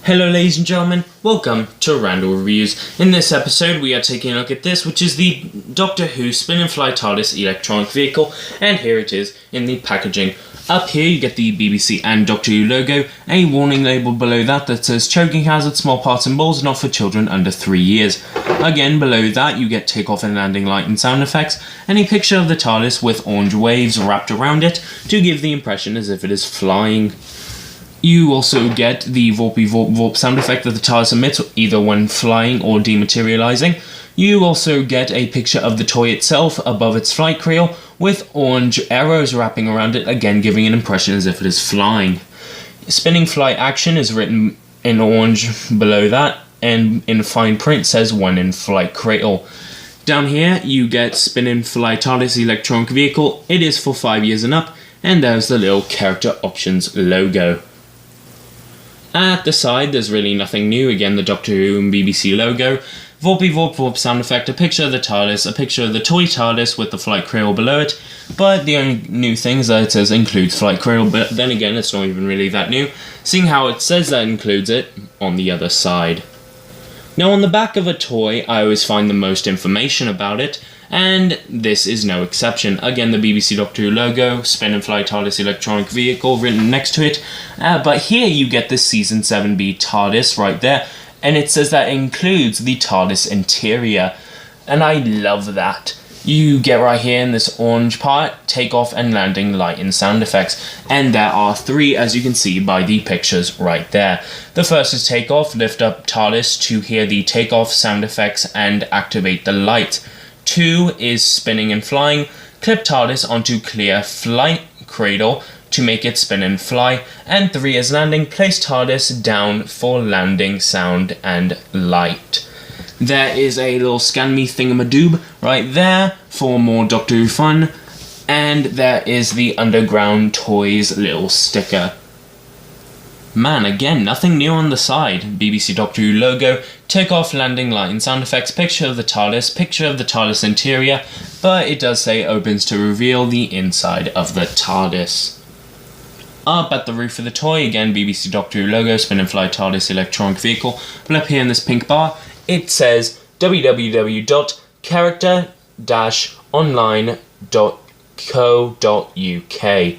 Hello ladies and gentlemen, welcome to Randall Reviews. In this episode we are taking a look at this, which is the Doctor Who Spin and Fly TARDIS electronic vehicle, and here it is in the packaging. Up here you get the BBC and Doctor Who logo, a warning label below that says choking hazard, small parts and balls not for children under 3 years. Again below that you get takeoff and landing light and sound effects, and a picture of the TARDIS with orange waves wrapped around it to give the impression as if it is flying. You also get the vorpy vorp vorp sound effect that the TARDIS emits either when flying or dematerializing. You also get a picture of the toy itself above its flight creel with orange arrows wrapping around it, again giving an impression as if it is flying. Spinning flight action is written in orange below that, and in fine print says one in flight cradle. Down here you get Spin and Fly TARDIS electronic vehicle. It is for 5 years and up, and there's the little character options logo. At the side, there's really nothing new. Again, the Doctor Who and BBC logo. Vorpy vorp vorp sound effect, a picture of the TARDIS, a picture of the toy TARDIS with the flight cradle below it. But the only new thing is that it says includes flight cradle, but then again, it's not even really that new, seeing how it says that includes it on the other side. Now, on the back of a toy, I always find the most information about it, and this is no exception. Again, the BBC Doctor Who logo, Spin and Fly TARDIS electronic vehicle written next to it, but here you get the Season 7B TARDIS right there, and it says that includes the TARDIS interior, and I love that. You get right here in this orange part, takeoff and landing light and sound effects, and there are 3 as you can see by the pictures right there. The first is takeoff, lift up TARDIS to hear the takeoff sound effects and activate the light. 2 is spinning and flying, clip TARDIS onto clear flight cradle to make it spin and fly, and 3 is landing, place TARDIS down for landing sound and light. There is a little scan me thingamadoob right there for more Doctor Who fun, and there is the Underground Toys little sticker. Man, again, nothing new on the side. BBC Doctor Who logo, takeoff, landing light and sound effects, picture of the TARDIS interior, but it does say opens to reveal the inside of the TARDIS. Up at the roof of the toy, again BBC Doctor Who logo, Spin and Fly TARDIS electronic vehicle, but up here in this pink bar, it says www.character-online.co.uk.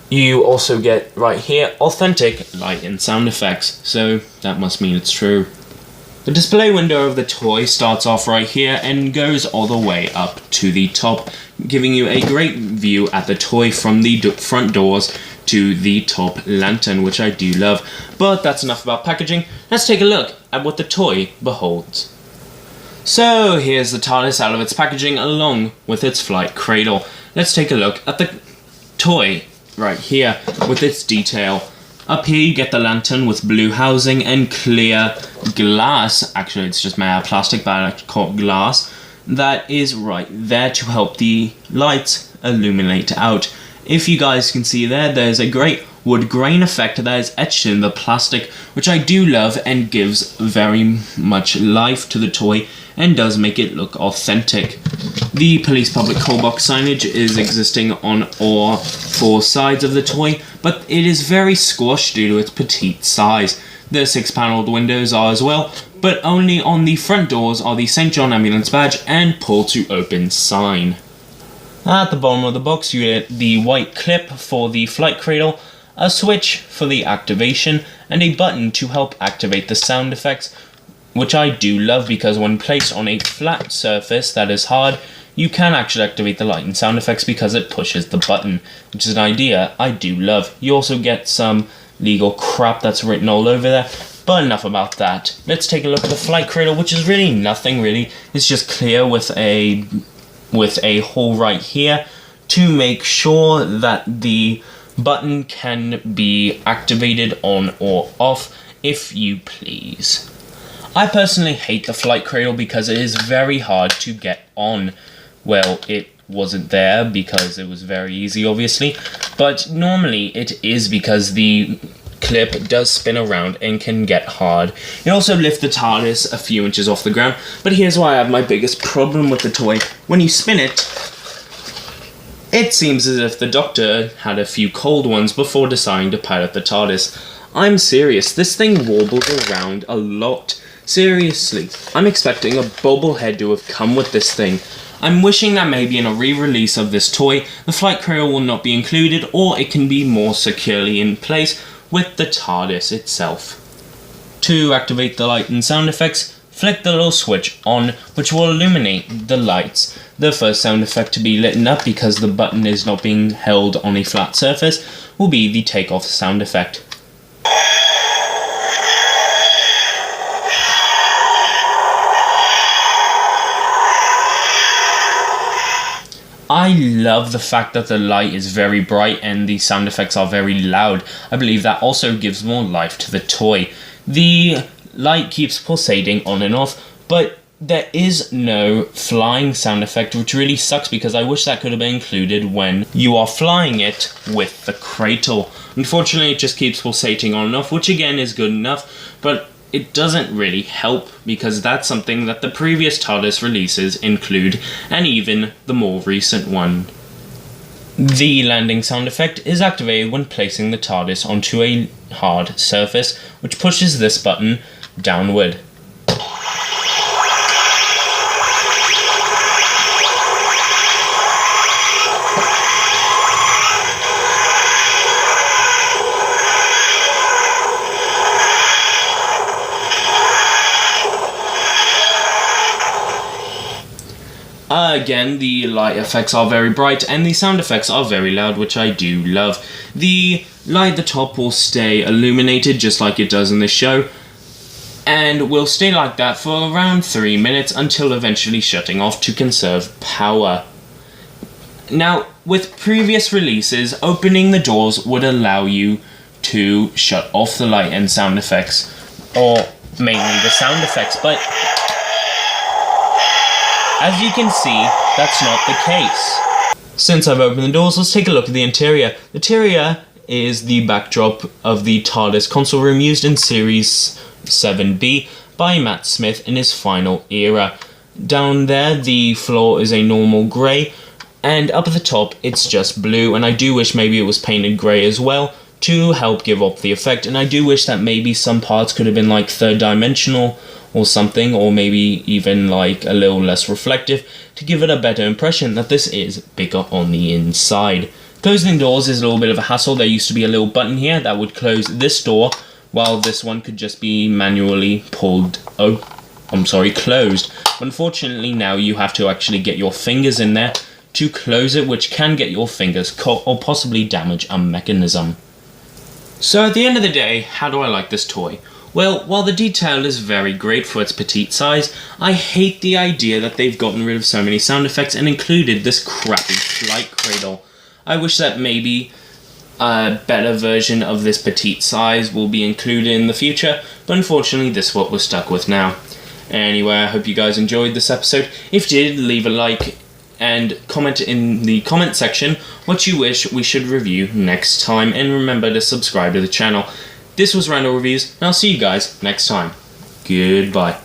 You also get right here authentic light and sound effects, so that must mean it's true. The display window of the toy starts off right here and goes all the way up to the top, giving you a great view at the toy from the front doors to the top lantern, which I do love. But that's enough about packaging. Let's take a look at what the toy beholds. So here's the TARDIS out of its packaging along with its flight cradle. Let's take a look at the toy right here with its detail. Up here you get the lantern with blue housing and clear glass. Actually it's just made out of plastic, but I like to call it glass. That is right there to help the lights illuminate out. If you guys can see there's a great wood grain effect that is etched in the plastic, which I do love and gives very much life to the toy and does make it look authentic. The police public call box signage is existing on all 4 sides of the toy, but it is very squashed due to its petite size. The 6-paneled windows are as well, but only on the front doors are the St. John ambulance badge and pull to open sign. At the bottom of the box you get the white clip for the flight cradle, a switch for the activation, and a button to help activate the sound effects, which I do love because when placed on a flat surface that is hard, you can actually activate the light and sound effects because it pushes the button, which is an idea I do love. You also get some legal crap that's written all over there, but enough about that. Let's take a look at the flight cradle, which is really nothing really. It's just clear with a hole right here to make sure that the button can be activated on or off, if you please. I personally hate the flight cradle because it is very hard to get on. Well, it wasn't there because it was very easy, obviously, but normally it is because the clip does spin around and can get hard. You also lift the TARDIS a few inches off the ground, but here's why I have my biggest problem with the toy. When you spin it, it seems as if the Doctor had a few cold ones before deciding to pilot the TARDIS. I'm serious, this thing warbled around a lot. Seriously, I'm expecting a bobblehead to have come with this thing. I'm wishing that maybe in a re-release of this toy, the flight cradle will not be included, or it can be more securely in place with the TARDIS itself. To activate the light and sound effects, flick the little switch on, which will illuminate the lights. The first sound effect to be lit up, because the button is not being held on a flat surface, will be the takeoff sound effect. I love the fact that the light is very bright and the sound effects are very loud. I believe that also gives more life to the toy. The light keeps pulsating on and off, but there is no flying sound effect, which really sucks because I wish that could have been included when you are flying it with the cradle. Unfortunately, it just keeps pulsating on and off, which again is good enough, but it doesn't really help because that's something that the previous TARDIS releases include, and even the more recent one. The landing sound effect is activated when placing the TARDIS onto a hard surface, which pushes this button downward. Again, the light effects are very bright and the sound effects are very loud, which I do love. The light at the top will stay illuminated just like it does in this show, and will stay like that for around 3 minutes until eventually shutting off to conserve power. Now, with previous releases, opening the doors would allow you to shut off the light and sound effects, or mainly the sound effects, but as you can see, that's not the case. Since I've opened the doors, let's take a look at the interior. The interior is the backdrop of the TARDIS console room used in Series 7B by Matt Smith in his final era. Down there, the floor is a normal grey, and up at the top, it's just blue, and I do wish maybe it was painted grey as well to help give up the effect, and I do wish that maybe some parts could have been like third dimensional or something, or maybe even like a little less reflective to give it a better impression that this is bigger on the inside. Closing doors is a little bit of a hassle. There used to be a little button here that would close this door, while this one could just be manually closed. But unfortunately now you have to actually get your fingers in there to close it, which can get your fingers caught or possibly damage a mechanism. So at the end of the day, how do I like this toy? Well, while the detail is very great for its petite size, I hate the idea that they've gotten rid of so many sound effects and included this crappy flight cradle. I wish that maybe a better version of this petite size will be included in the future, but unfortunately this is what we're stuck with now. Anyway, I hope you guys enjoyed this episode. If you did, leave a like and comment in the comment section what you wish we should review next time, and remember to subscribe to the channel. This was Randall Reviews, and I'll see you guys next time. Goodbye.